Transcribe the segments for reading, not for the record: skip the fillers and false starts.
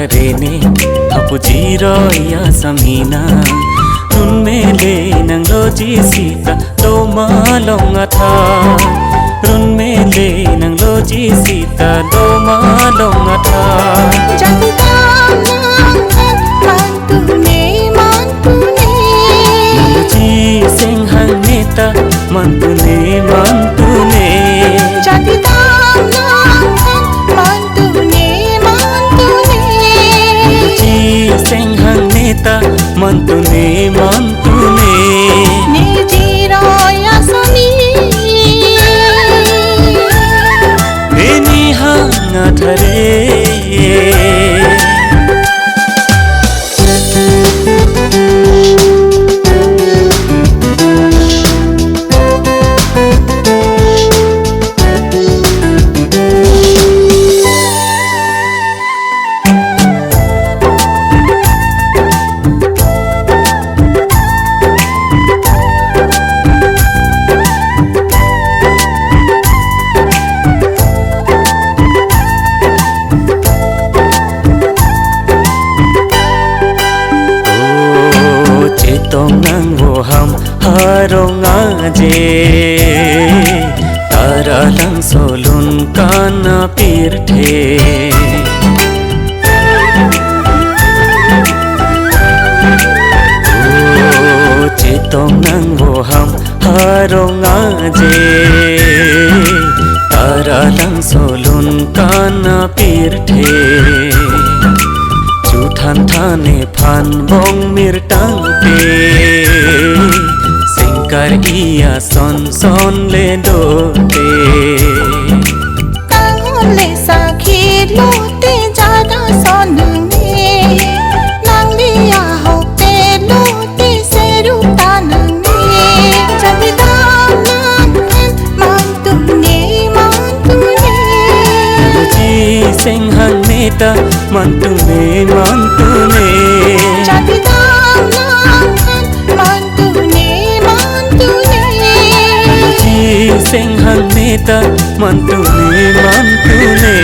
thare ne hapu jiro ya samina run mele nang loji sita do malong atha run mele nang loji sita do malong atha jadida mantune loji sing hang neta mantune jadida mantune ne jiro ya sami ni hanga thare tong nang wo ham harong aje tara lang solun kana pirthe tong nang wo ham harong aje tara lang solun kana pirthe than thane phan bong mir tang pe singkar iya son son le do te tang le sakhi lo te jada son ne nang liya ho te lo te se ru tan ne jadida mantune ji sing hang neta mantune jadida mantune ji sing hang neta mantune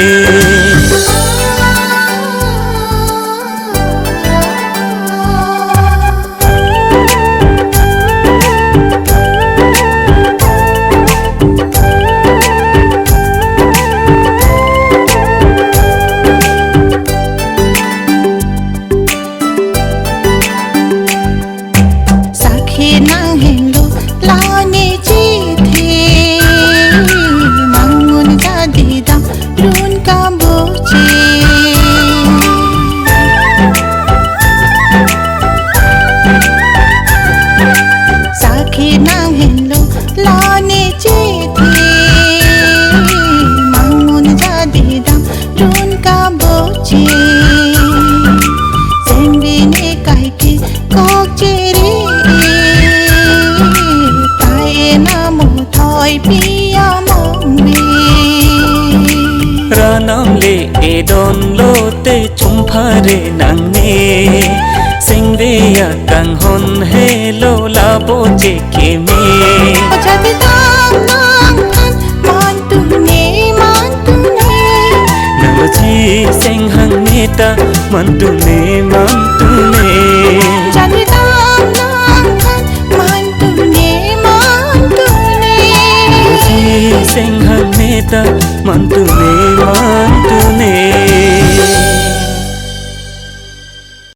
ranam le e don lo te chum phare nang ne singre ya kang hon he lo la bo che ke me jadida mantune nang ji sing hang neta mantune jadida mantune ji sing hang neta mantune